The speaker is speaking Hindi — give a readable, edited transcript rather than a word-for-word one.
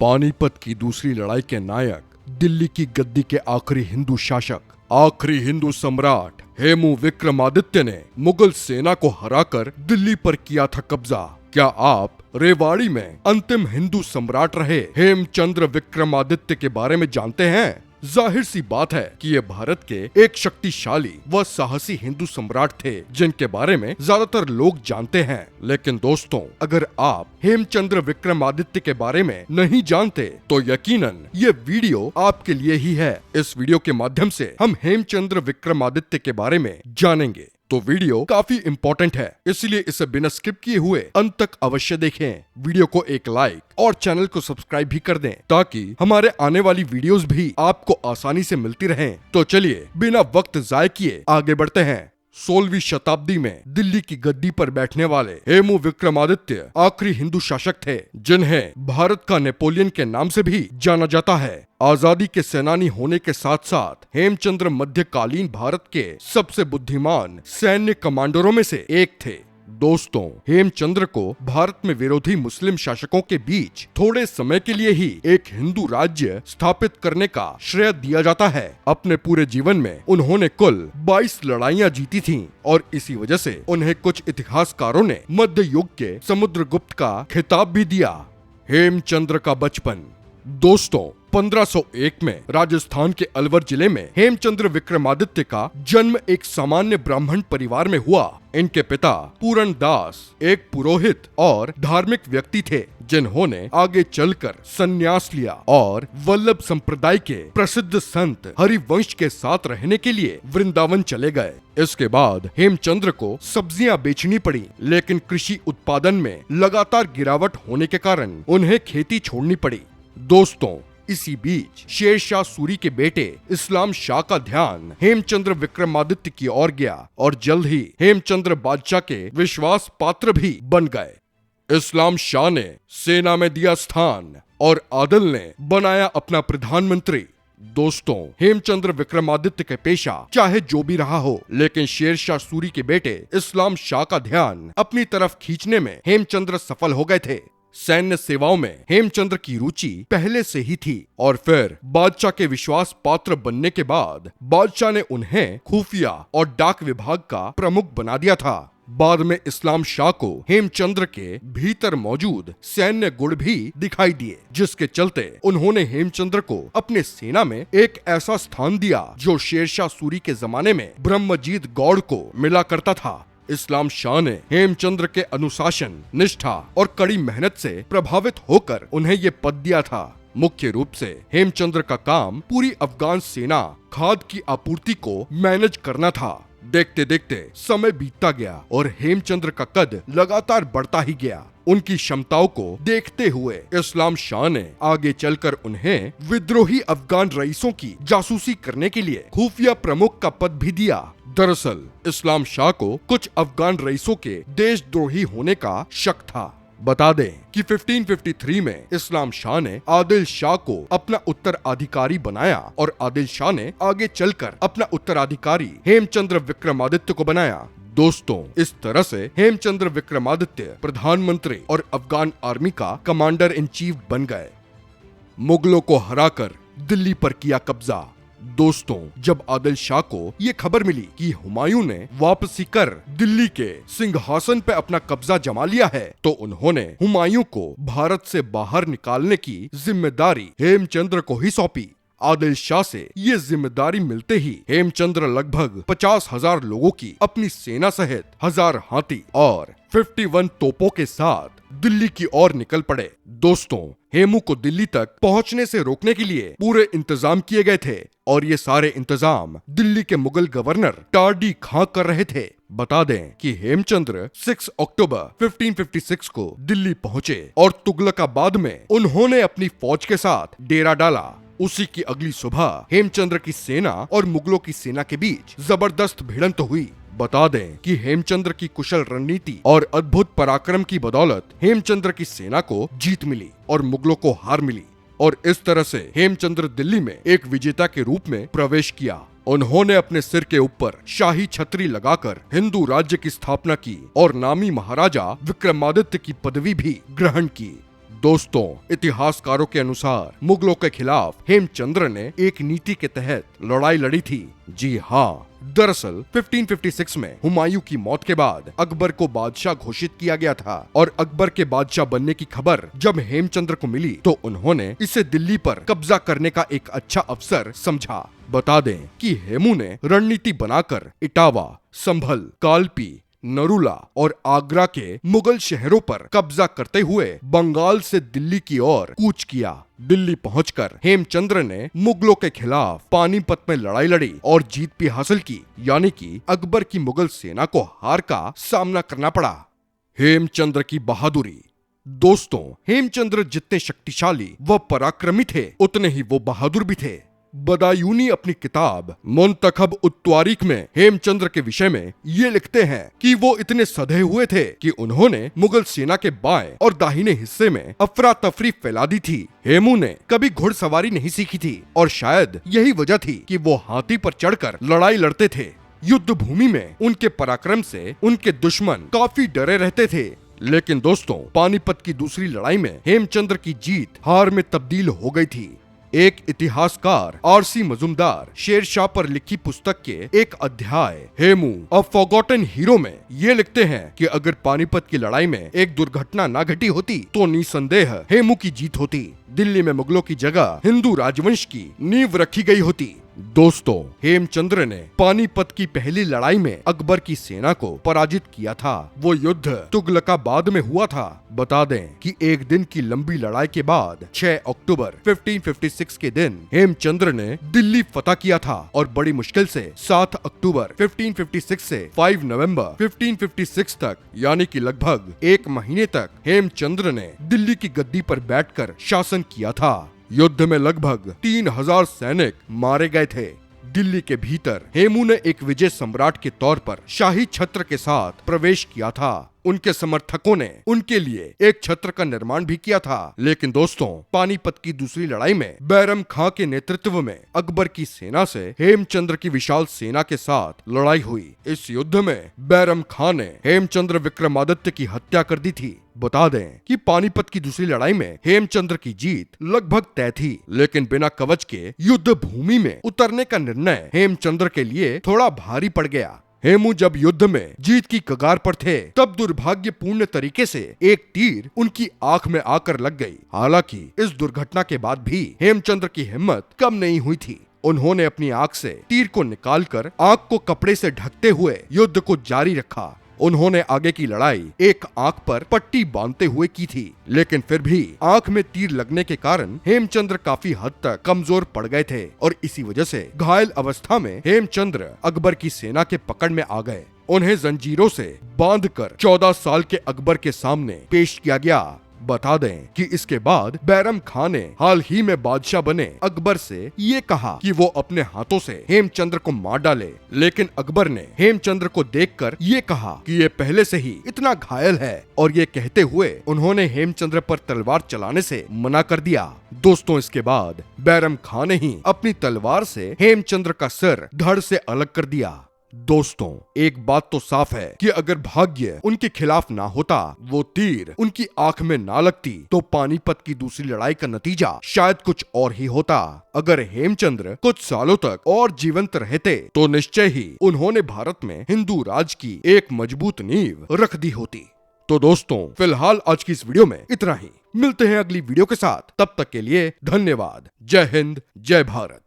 पानीपत की दूसरी लड़ाई के नायक, दिल्ली की गद्दी के आखिरी हिंदू शासक, आखिरी हिंदू सम्राट हेमू विक्रमादित्य ने मुगल सेना को हराकर दिल्ली पर किया था कब्जा। क्या आप रेवाड़ी में अंतिम हिंदू सम्राट रहे हेमचंद्र विक्रमादित्य के बारे में जानते हैं? जाहिर सी बात है कि ये भारत के एक शक्तिशाली व साहसी हिंदू सम्राट थे जिनके बारे में ज्यादातर लोग जानते हैं। लेकिन दोस्तों, अगर आप हेमचंद्र विक्रमादित्य के बारे में नहीं जानते तो यकीनन ये वीडियो आपके लिए ही है। इस वीडियो के माध्यम से हम हेमचंद्र विक्रमादित्य के बारे में जानेंगे, तो वीडियो काफी इम्पोर्टेंट है, इसलिए इसे बिना स्किप किए हुए अंत तक अवश्य देखें। वीडियो को एक लाइक और चैनल को सब्सक्राइब भी कर दें ताकि हमारे आने वाली वीडियोस भी आपको आसानी से मिलती रहें। तो चलिए बिना वक्त जाए किए आगे बढ़ते हैं। 16वीं शताब्दी में दिल्ली की गद्दी पर बैठने वाले हेमू विक्रमादित्य आखिरी हिंदू शासक थे, जिन्हें भारत का नेपोलियन के नाम से भी जाना जाता है। आजादी के सेनानी होने के साथ साथ हेमचंद्र मध्यकालीन भारत के सबसे बुद्धिमान सैन्य कमांडरों में से एक थे। दोस्तों, हेमचंद्र को भारत में विरोधी मुस्लिम शासकों के बीच थोड़े समय के लिए ही एक हिंदू राज्य स्थापित करने का श्रेय दिया जाता है। अपने पूरे जीवन में उन्होंने कुल 22 लड़ाइयां जीती थीं और इसी वजह से उन्हें कुछ इतिहासकारों ने मध्य युग के समुद्रगुप्त का खिताब भी दिया। हेमचंद्र का बचपन। दोस्तों, 1501 में राजस्थान के अलवर जिले में हेमचंद्र विक्रमादित्य का जन्म एक सामान्य ब्राह्मण परिवार में हुआ। इनके पिता पूरन दास एक पुरोहित और धार्मिक व्यक्ति थे, जिन्होंने आगे चलकर संन्यास लिया और वल्लभ संप्रदाय के प्रसिद्ध संत हरिवंश के साथ रहने के लिए वृंदावन चले गए। इसके बाद हेमचंद्र को सब्जियां बेचनी पड़ी, लेकिन कृषि उत्पादन में लगातार गिरावट होने के कारण उन्हें खेती छोड़नी पड़ी। दोस्तों, इसी बीच शेरशाह सूरी के बेटे इस्लाम शाह का ध्यान हेमचंद्र विक्रमादित्य की ओर गया और जल्द ही हेमचंद्र बादशाह के विश्वास पात्र भी बन गए। इस्लाम शाह ने सेना में दिया स्थान और आदिल ने बनाया अपना प्रधानमंत्री। दोस्तों, हेमचंद्र विक्रमादित्य के पेशा चाहे जो भी रहा हो, लेकिन शेरशाह सूरी के बेटे इस्लाम शाह का ध्यान अपनी तरफ खींचने में हेमचंद्र सफल हो गए थे। सैन्य सेवाओं में हेमचंद्र की रुचि पहले से ही थी और फिर बादशाह के विश्वास पात्र बनने के बाद बादशाह ने उन्हें खुफिया और डाक विभाग का प्रमुख बना दिया था। बाद में इस्लाम शाह को हेमचंद्र के भीतर मौजूद सैन्य गुण भी दिखाई दिए, जिसके चलते उन्होंने हेमचंद्र को अपने सेना में एक ऐसा स्थान दिया जो शेरशाह सूरी के जमाने में ब्रह्मजीत गौड़ को मिला करता था। इस्लाम शाह ने हेमचंद्र के अनुशासन, निष्ठा और कड़ी मेहनत से प्रभावित होकर उन्हें ये पद दिया था। मुख्य रूप से हेमचंद्र का काम पूरी अफगान सेना खाद की आपूर्ति को मैनेज करना था। देखते देखते समय बीतता गया और हेमचंद्र का कद लगातार बढ़ता ही गया। उनकी क्षमताओं को देखते हुए इस्लाम शाह ने आगे चलकर उन्हें विद्रोही अफगान रईसों की जासूसी करने के लिए खुफिया प्रमुख का पद भी दिया। दरअसल इस्लाम शाह को कुछ अफगान रईसों के देशद्रोही होने का शक था। बता दें कि 1553 में इस्लाम शाह ने आदिल शाह को अपना उत्तराधिकारी बनाया और आदिल शाह ने आगे चलकर अपना उत्तराधिकारी हेमचंद्र विक्रमादित्य को बनाया। दोस्तों, इस तरह से हेमचंद्र विक्रमादित्य प्रधानमंत्री और अफगान आर्मी का कमांडर इन चीफ बन गए। मुगलों को हराकर दिल्ली पर किया कब्जा। दोस्तों, जब आदिल शाह को ये खबर मिली कि हुमायूं ने वापसी कर दिल्ली के सिंहासन पे अपना कब्जा जमा लिया है, तो उन्होंने हुमायूं को भारत से बाहर निकालने की जिम्मेदारी हेमचंद्र को ही सौंपी। आदिल शाह से ये जिम्मेदारी मिलते ही हेमचंद्र लगभग 50,000 लोगों की अपनी सेना सहित 1000 हाथी और 51 तोपों के साथ दिल्ली की ओर निकल पड़े। दोस्तों, हेमू को दिल्ली तक पहुंचने से रोकने के लिए पूरे इंतजाम किए गए थे और ये सारे इंतजाम दिल्ली के मुगल गवर्नर टार्डी खां कर रहे थे। बता दें कि हेमचंद्र 6 अक्टूबर 1556 को दिल्ली पहुंचे और तुगलकाबाद में उन्होंने अपनी फौज के साथ डेरा डाला। उसी की अगली सुबह हेमचंद्र की सेना और मुगलों की सेना के बीच जबरदस्त भिड़ंत हुई। बता दें कि हेमचंद्र की कुशल रणनीति और अद्भुत पराक्रम की बदौलत हेमचंद्र की सेना को जीत मिली और मुगलों को हार मिली और इस तरह से हेमचंद्र दिल्ली में एक विजेता के रूप में प्रवेश किया। उन्होंने अपने सिर के ऊपर शाही छतरी लगाकर हिंदू राज्य की स्थापना की और नामी महाराजा विक्रमादित्य की पदवी भी ग्रहण की। दोस्तों, इतिहासकारों के अनुसार मुगलों के खिलाफ हेमचंद्र ने एक नीति के तहत लड़ाई लड़ी थी। जी हाँ, दरअसल 1556 में हुमायूं की मौत के बाद अकबर को बादशाह घोषित किया गया था और अकबर के बादशाह बनने की खबर जब हेमचंद्र को मिली तो उन्होंने इसे दिल्ली पर कब्जा करने का एक अच्छा अवसर समझा। बता दें कि हेमू ने रणनीति बनाकर इटावा, संभल, कालपी, नरूला और आगरा के मुगल शहरों पर कब्जा करते हुए बंगाल से दिल्ली की ओर कूच किया। दिल्ली पहुंचकर हेमचंद्र ने मुगलों के खिलाफ पानीपत में लड़ाई लड़ी और जीत भी हासिल की, यानी कि अकबर की मुगल सेना को हार का सामना करना पड़ा। हेमचंद्र की बहादुरी। दोस्तों, हेमचंद्र जितने शक्तिशाली व पराक्रमी थे उतने ही वो बहादुर भी थे। बदायूनी अपनी किताब मुंतखब उत-तवारीख में हेमचंद्र के विषय में ये लिखते हैं कि वो इतने सधे हुए थे कि उन्होंने मुगल सेना के बाएं और दाहिने हिस्से में अफरा तफरी फैला दी थी। हेमू ने कभी घुड़सवारी नहीं सीखी थी और शायद यही वजह थी कि वो हाथी पर चढ़कर लड़ाई लड़ते थे। युद्ध भूमि में उनके पराक्रम से उनके दुश्मन काफी डरे रहते थे। लेकिन दोस्तों, पानीपत की दूसरी लड़ाई में हेमचंद्र की जीत हार में तब्दील हो गई थी। एक इतिहासकार आरसी मजुमदार शेरशाह पर लिखी पुस्तक के एक अध्याय हेमू अ फॉरगॉटन हीरो में ये लिखते हैं कि अगर पानीपत की लड़ाई में एक दुर्घटना न घटी होती तो निसंदेह हेमू की जीत होती। दिल्ली में मुगलों की जगह हिंदू राजवंश की नींव रखी गई होती। दोस्तों, हेमचंद्र ने पानीपत की पहली लड़ाई में अकबर की सेना को पराजित किया था। वो युद्ध तुगलकाबाद में हुआ था। बता दें कि एक दिन की लंबी लड़ाई के बाद 6 अक्टूबर 1556 के दिन हेमचंद्र ने दिल्ली फतह किया था और बड़ी मुश्किल से 7 अक्टूबर 1556 से 5 नवंबर 1556 तक, यानी कि लगभग एक महीने तक हेमचंद्र ने दिल्ली की गद्दी पर बैठकर शासन किया था। युद्ध में लगभग 3000 सैनिक मारे गए थे। दिल्ली के भीतर हेमू ने एक विजय सम्राट के तौर पर शाही छत्र के साथ प्रवेश किया था। उनके समर्थकों ने उनके लिए एक छत्र का निर्माण भी किया था। लेकिन दोस्तों, पानीपत की दूसरी लड़ाई में बैरम खां के नेतृत्व में अकबर की सेना से हेमचंद्र की विशाल सेना के साथ लड़ाई हुई। इस युद्ध में बैरम खां ने हेमचंद्र विक्रमादित्य की हत्या कर दी थी। बता दें कि पानीपत की दूसरी लड़ाई में हेमचंद्र की जीत लगभग तय थी, लेकिन बिना कवच के युद्ध भूमि में उतरने का निर्णय हेमचंद्र के लिए थोड़ा भारी पड़ गया। हेमू जब युद्ध में जीत की कगार पर थे तब दुर्भाग्यपूर्ण तरीके से एक तीर उनकी आंख में आकर लग गई। हालांकि इस दुर्घटना के बाद भी हेमचंद्र की हिम्मत कम नहीं हुई थी। उन्होंने अपनी आंख से तीर को निकालकर आंख को कपड़े से ढकते हुए युद्ध को जारी रखा। उन्होंने आगे की लड़ाई एक आंख पर पट्टी बांधते हुए की थी, लेकिन फिर भी आंख में तीर लगने के कारण हेमचंद्र काफी हद तक कमजोर पड़ गए थे और इसी वजह से घायल अवस्था में हेमचंद्र अकबर की सेना के पकड़ में आ गए। उन्हें जंजीरों से बांधकर 14 साल के अकबर के सामने पेश किया गया। बता दें कि इसके बाद बैरम खां ने हाल ही में बादशाह बने अकबर से ये कहा कि वो अपने हाथों से हेमचंद्र को मार डाले, लेकिन अकबर ने हेमचंद्र को देखकर ये कहा कि ये पहले से ही इतना घायल है और ये कहते हुए उन्होंने हेमचंद्र पर तलवार चलाने से मना कर दिया। दोस्तों, इसके बाद बैरम खां ने ही अपनी तलवार से हेमचंद्र का सिर धड़ से अलग कर दिया। दोस्तों, एक बात तो साफ है कि अगर भाग्य उनके खिलाफ ना होता, वो तीर उनकी आंख में ना लगती, तो पानीपत की दूसरी लड़ाई का नतीजा शायद कुछ और ही होता। अगर हेमचंद्र कुछ सालों तक और जीवंत रहते तो निश्चय ही उन्होंने भारत में हिंदू राज की एक मजबूत नींव रख दी होती। तो दोस्तों, फिलहाल आज की इस वीडियो में इतना ही। मिलते हैं अगली वीडियो के साथ, तब तक के लिए धन्यवाद। जय हिंद, जय भारत।